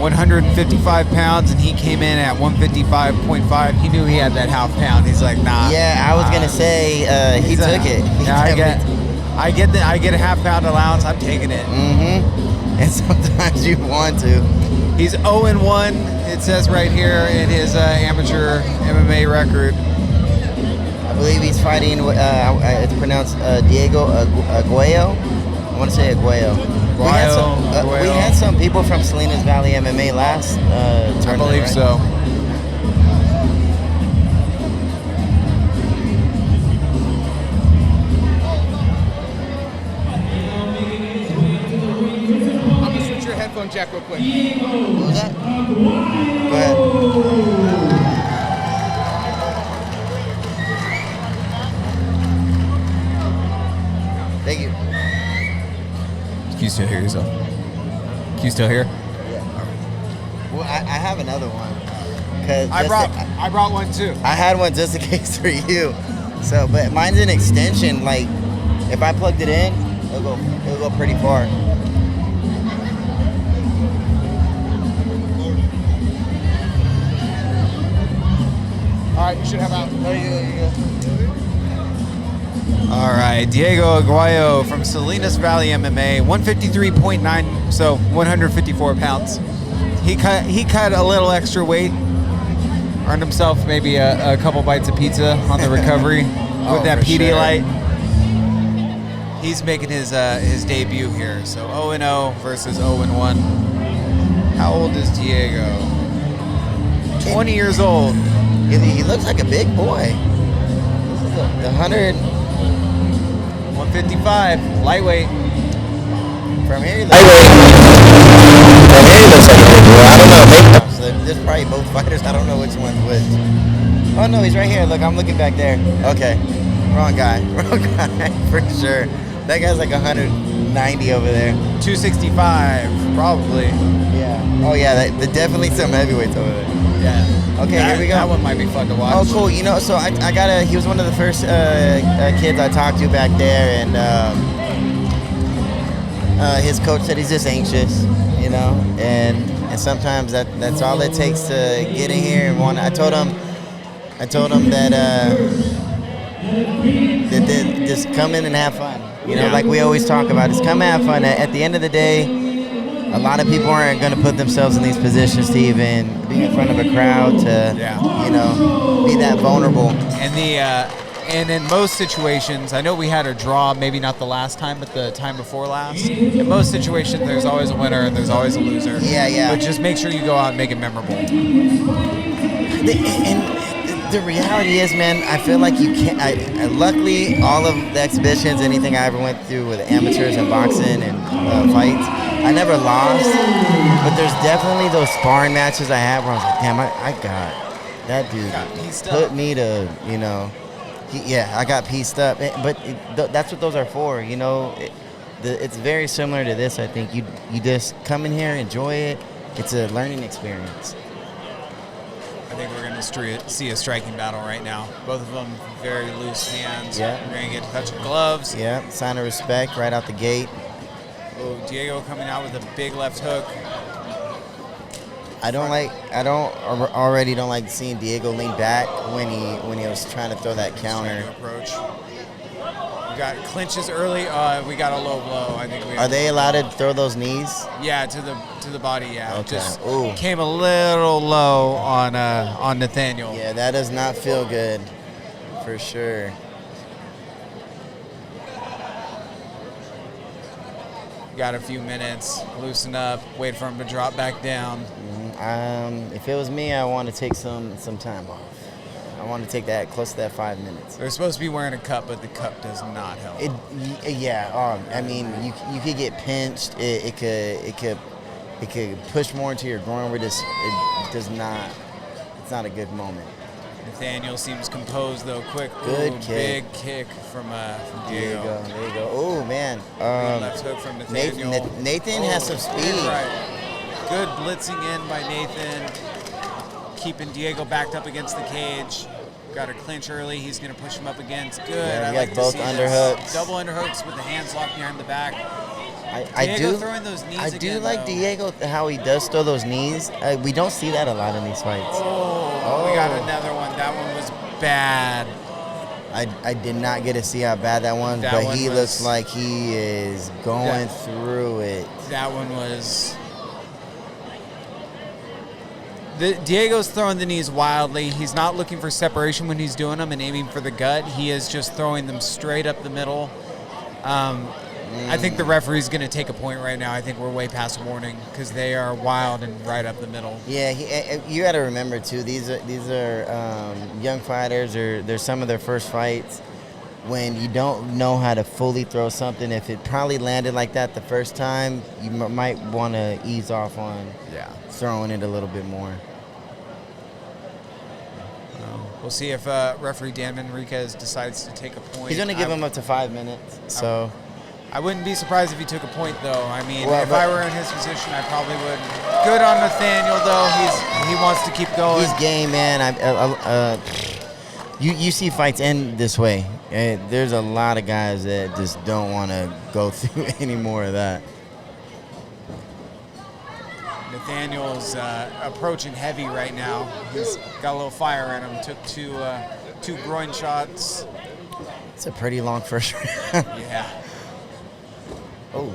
155 pounds, and he came in at 155.5. He knew he had that half pound. He's like, nah. Yeah, I was gonna say he took it. I get a half pound allowance. I'm taking it. And sometimes you want to. He's 0-1. It says right here in his amateur MMA record. I believe he's fighting. It's pronounced Diego Aguayo. I want to say Aguayo. We had some people from Salinas Valley MMA last tournament. I believe so. I'm gonna switch your headphone jack real quick. What was that? Go ahead. Thank you. Can you still hear yourself? Can you still hear? Yeah. Well, I have another one. I brought one too. I had one just in case for you. So, but mine's an extension. Like, if I plugged it in, it'll go pretty far. All right, you should have out. There you go. All right, Diego Aguayo from Salinas Valley MMA, 153.9, so 154 pounds. He cut a little extra weight, earned himself maybe a couple bites of pizza on the recovery with that Pedialyte. Sure. He's making his debut here, so 0-0 versus 0-1. How old is Diego? 20 years old. He looks like a big boy. This is the 100. 155, lightweight. From here, he looks like a big boy. I don't know. So there's probably both fighters. I don't know which one's which. Oh no, he's right here. Look, I'm looking back there. Okay, wrong guy. Wrong guy for sure. That guy's like 190 over there. 265, probably. Yeah. Oh yeah, definitely some heavyweights over there. Yeah. Okay, here we go. That one might be fun to watch. Oh, cool. You know, so he was one of the first kids I talked to back there, and his coach said he's just anxious, you know, and sometimes that's all it takes to get in here and want. I told him that just come in and have fun, you know, like we always talk about. Just come and have fun. At the end of the day, a lot of people aren't going to put themselves in these positions to even be in front of a crowd to, you know, be that vulnerable. And in most situations, I know we had a draw, maybe not the last time, but the time before last. In most situations, there's always a winner and there's always a loser. Yeah. But just make sure you go out and make it memorable. The reality is, man, I feel like you can't. Luckily, all of the exhibitions, anything I ever went through with amateurs and boxing and fights, I never lost. But there's definitely those sparring matches I had where I was like, damn, I got that dude. Put me to, you know, I got pieced up. But that's what those are for, you know. It's very similar to this, I think. You just come in here, enjoy it. It's a learning experience. I think we're going to see a striking battle right now. Both of them very loose hands. Yeah. We're going to get a touch of gloves. Yeah, sign of respect right out the gate. Oh, Diego coming out with a big left hook. I already don't like seeing Diego lean back when he was trying to throw that counter. Approach. We got clinches early. We got a low blow. I think we. Are they allowed to throw those knees? Yeah, to the body. Yeah. Okay. Just Ooh. Came a little low on Nathaniel. Yeah, that does not feel good, for sure. Got a few minutes. Loosen up. Wait for him to drop back down. If it was me, I want to take some time off. I want to take that close to that 5 minutes. They're supposed to be wearing a cup, but the cup does not help. I mean, you could get pinched. It could push more into your groin. It does not. It's not a good moment. Nathaniel seems composed though. Quick, good kick. Big kick from Diego. There you go. Oh man. Left hook from Nathaniel. Nathan has some speed. Right. Good blitzing in by Nathan. Keeping Diego backed up against the cage. Got a clinch early. He's going to push him up against. Good. Yeah, I you like got to both see underhooks. This. Double underhooks with the hands locked behind the back. I Diego do throwing those knees I do again, like though. Diego how he does throw those knees. We don't see that a lot in these fights. Oh, we got another one. That one was bad. I did not get to see how bad that was, That but one he was- looks like he is going through it. That one was. Diego's throwing the knees wildly. He's not looking for separation when he's doing them and aiming for the gut. He is just throwing them straight up the middle. I think the referee's going to take a point right now. I think we're way past warning because they are wild and right up the middle. Yeah, you got to remember too. These are young fighters, or they're some of their first fights. When you don't know how to fully throw something, if it probably landed like that the first time, you might want to ease off on throwing it a little bit more. We'll see if referee Dan Enriquez decides to take a point. He's going to give him up to 5 minutes. So I wouldn't be surprised if he took a point, though. I mean, Well, if but- I were in his position, I probably would. Good on Nathaniel, though. He wants to keep going. he's game, man. You see fights end this way. There's a lot of guys that just don't want to go through any more of that. Nathaniel's approaching heavy right now. He's got a little fire in him. Took two groin shots. It's a pretty long first round. Yeah. Oh,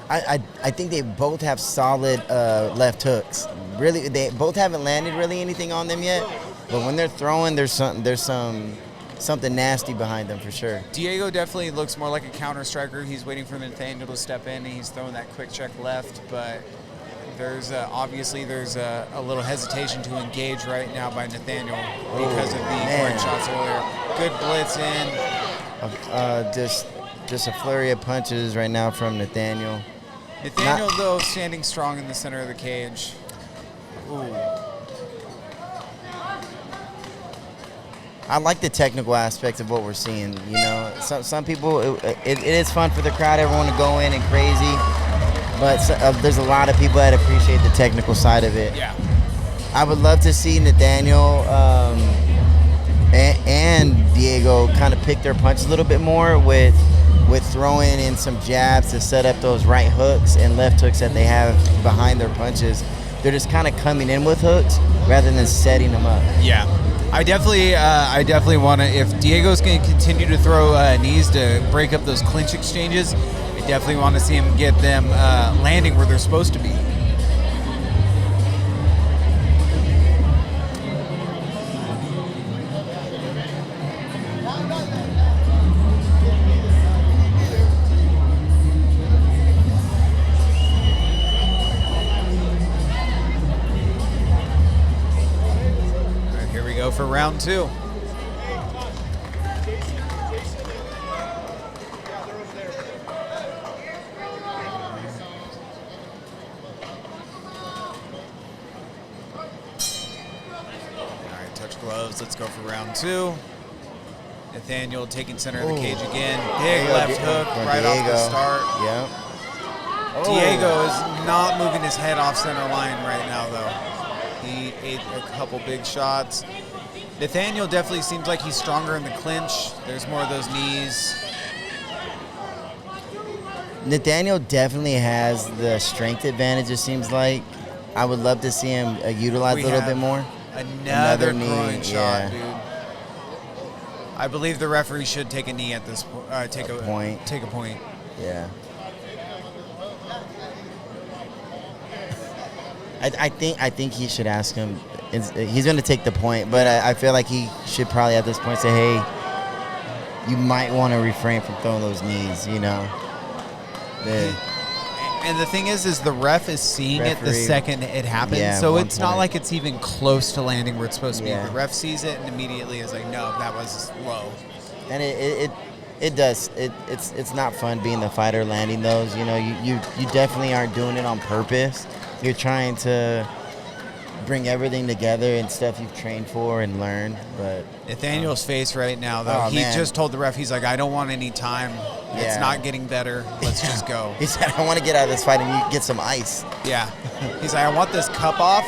I think they both have solid left hooks. Really, they both haven't landed really anything on them yet. But when they're throwing, there's something nasty behind them for sure. Diego definitely looks more like a counter striker. He's waiting for Nathaniel to step in, and he's throwing that quick check left. But there's obviously a little hesitation to engage right now by Nathaniel because of the groin shots earlier. Good blitz in. Just a flurry of punches right now from Nathaniel. Nathaniel, though, standing strong in the center of the cage. Ooh. I like the technical aspects of what we're seeing. You know, some people, it is fun for the crowd, everyone to go in and crazy, but there's a lot of people that appreciate the technical side of it. Yeah. I would love to see Nathaniel and Diego kind of pick their punch a little bit more with throwing in some jabs to set up those right hooks and left hooks that they have behind their punches. They're just kind of coming in with hooks rather than setting them up. Yeah. I definitely want to, if Diego's going to continue to throw knees to break up those clinch exchanges, I definitely want to see him get them landing where they're supposed to be. For round two. All right, touch gloves. Let's go for round two. Nathaniel taking center of the cage again. Big left hook right off the start. Yep. Diego is not moving his head off center line right now, though. He ate a couple big shots. Nathaniel definitely seems like he's stronger in the clinch. There's more of those knees. Nathaniel definitely has the strength advantage, it seems like. I would love to see him utilize a little bit more. Another groin knee, shot, dude. I believe the referee should take a knee at this point. Take a point. Take a point. Yeah. I think he should ask him. He's going to take the point, but I feel like he should probably at this point say, hey, you might want to refrain from throwing those knees, you know. And the thing is the ref is seeing it the second it happens, Yeah, so 1 it's not point. like it's even close to landing where it's supposed to be. Yeah. The ref sees it and immediately is like, no, that was low. And it does. It's not fun being the fighter landing those. You know, you definitely aren't doing it on purpose. You're trying to bring everything together and stuff you've trained for and learned. But Nathaniel's face right now, though, Oh, he man. just told the ref, he's like, I don't want any time. It's Yeah. not getting better. Let's just go. he said, I want to get out of this fight and you get some ice. Yeah. He's like, I want this cup off.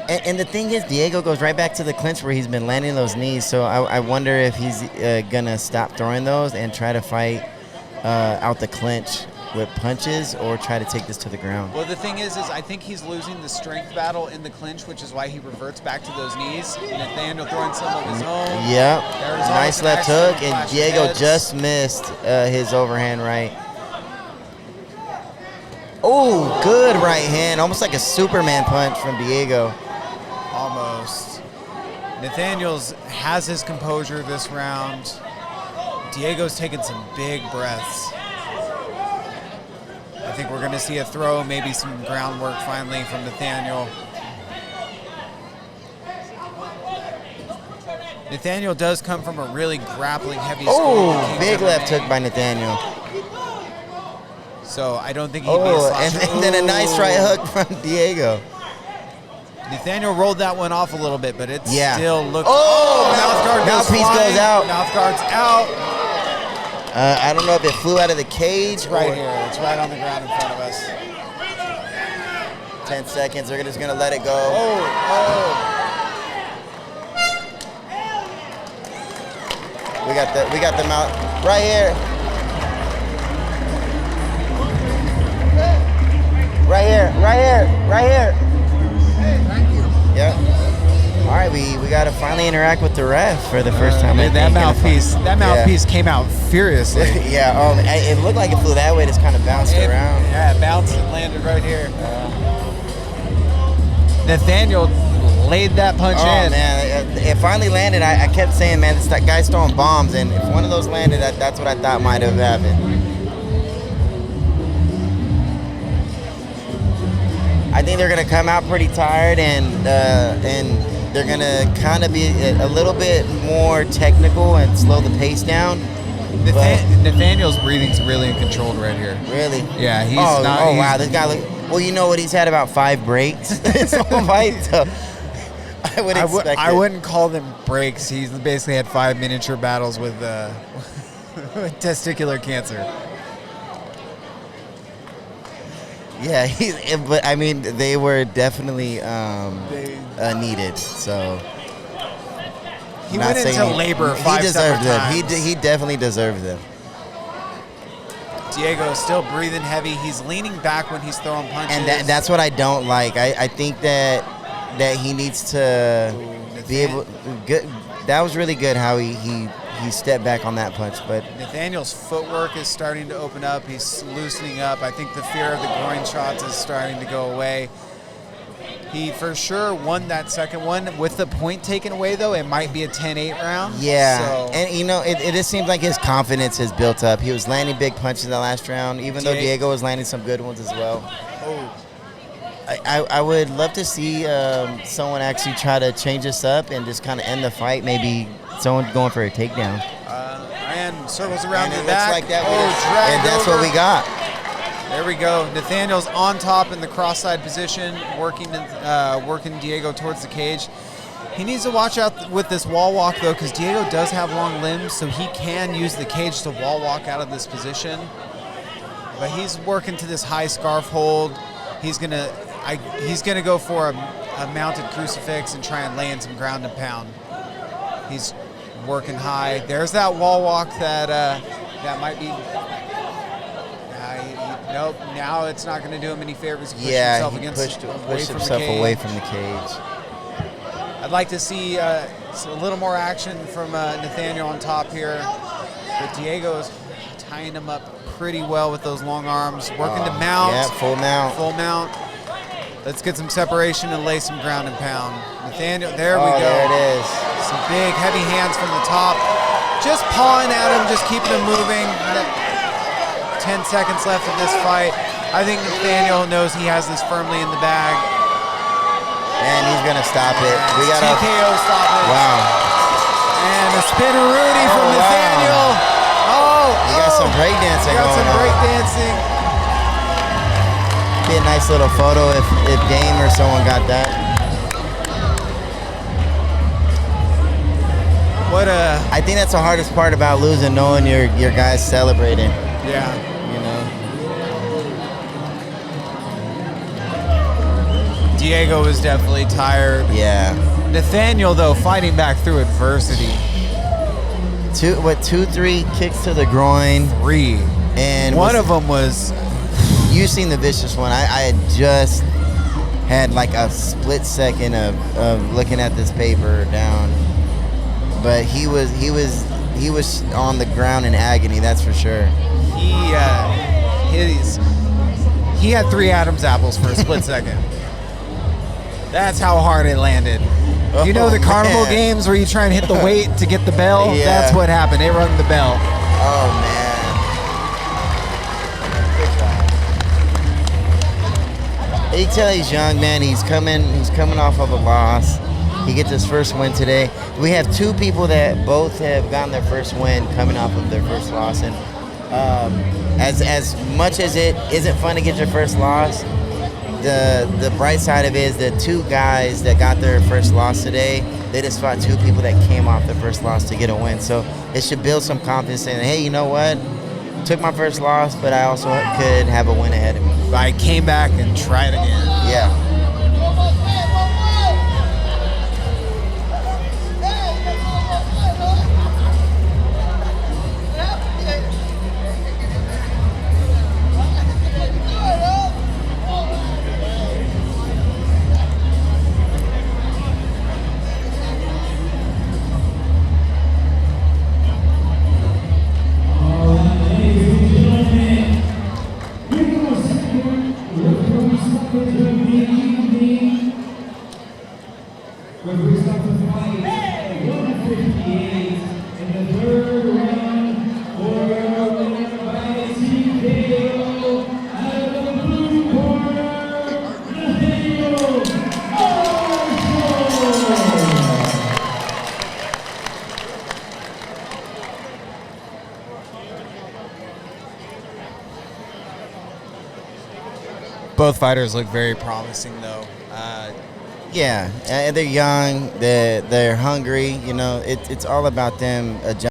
And the thing is, Diego goes right back to the clinch where he's been landing those knees. So I wonder if he's gonna stop throwing those and try to fight out the clinch with punches or try to take this to the ground. Well, the thing is I think he's losing the strength battle in the clinch, which is why he reverts back to those knees. Nathaniel throwing some of his own. Yep. There's Nice almost an left accident hook, and flash of Diego heads. just missed his overhand right. Oh, good right hand. Almost like a Superman punch from Diego. Almost. Nathaniel's has his composure this round. Diego's taking some big breaths. I think we're going to see a throw, maybe some groundwork finally from Nathaniel. Nathaniel does come from a really grappling heavy school. Oh, in big King's left MMA. hook by Nathaniel. So I don't think he'd be a Oh, sloucher. and then a nice right hook from Diego. Nathaniel rolled that one off a little bit, but it Yeah. still looked. Oh, mouth guard goes mouthpiece flying. goes out. Mouth guard's out. I don't know if it flew out of the cage. Right or- here. It's right on the ground in front of us. 10 seconds. They're just gonna let it go. Oh. We got the mouth right here. Right here. Right here. Thank you. Yep. All right, we got to finally interact with the ref for the first time. I Man, that think, in the fight. mouthpiece came out furiously. Yeah. It looked like it flew that way. Just kind of bounced around. Yeah, it bounced and landed right here. Nathaniel laid that punch Oh in. man, it finally landed. I kept saying, man, this guy's throwing bombs, and if one of those landed, that's what I thought might have happened. I think they're gonna come out pretty tired, and they're gonna kind of be a little bit more technical and slow the pace down. Nathaniel's breathing's really uncontrolled right here. Really? Yeah, he's oh, not. Oh he's- wow, this guy. Well, you know what? He's had about 5 breaks this whole fight, so I would expect. I wouldn't call them breaks. He's basically had 5 miniature battles with with testicular cancer. Yeah, but I mean, they were definitely needed. So He not went into saying labor he 5 deserved separate them. times. He definitely deserved them. Diego is still breathing heavy. He's leaning back when he's throwing punches. And that's what I don't like. I think that he needs to be able. Good. That was really good how he stepped back on that punch, but Nathaniel's footwork is starting to open up. He's loosening up. I think the fear of the groin shots is starting to go away. He for sure won that second one. With the point taken away, though, it might be a 10-8 round. yeah. So, And you know, it just seems like his confidence has built up. He was landing big punches in the last round, even though Diego was landing some good ones as well. oh, I would love to see someone actually try to change this up and just kind of end the fight. Maybe someone going for a takedown. and circles around And the it back. looks like that. dragged And that's over. what we got. There we go. Nathaniel's on top in the cross-side position, working Diego towards the cage. He needs to watch out with this wall walk, though, because Diego does have long limbs, so he can use the cage to wall walk out of this position. But he's working to this high scarf hold. He's gonna go for a mounted crucifix and try and lay in some ground and pound. He's working high. There's that wall walk that might be. Nope. Now it's not going to do him any favors. He pushed himself he against pushed away from himself the cage. away from the cage. I'd like to see a little more action from Nathaniel on top here. But Diego's tying him up pretty well with those long arms, working to mount. Yeah, full mount. Full mount. Let's get some separation and lay some ground and pound. Nathaniel, there we go. There it is. Some big, heavy hands from the top. Just pawing at him, just keeping him moving. 10 seconds left of this fight. I think Nathaniel knows he has this firmly in the bag. And he's going to stop it. We got TKO stoppage. Wow. And a spinneroonie from wow. Nathaniel. Oh, You got some breakdancing got going some on. breakdancing. Be a nice little photo if Dame or someone got that. I think that's the hardest part about losing, knowing your guys celebrating. Yeah. You know. Diego was definitely tired. Yeah. Nathaniel, though, fighting back through adversity. 2-3 kicks to the groin. 3. And one of them was... You seen the vicious one. I had just had like a split second of looking at this paper down. But he was on the ground in agony, that's for sure. He had 3 Adam's apples for a split second. That's how hard it landed. You know the carnival games where you try and hit the weight to get the bell? Yeah. That's what happened. They rung the bell. Oh, man. You tell he's young, man. He's coming off of a loss. He gets his first win today. We have 2 people that both have gotten their first win coming off of their first loss. And as much as it isn't fun to get your first loss, the bright side of it is the 2 guys that got their first loss today, they just fought 2 people that came off their first loss to get a win. So it should build some confidence saying, hey, you know what? Took my first loss, but I also could have a win ahead of me. I came back and tried again. Yeah. Both fighters look very promising, though. Yeah, and they're young, they're hungry. You know, it's all about them adjusting.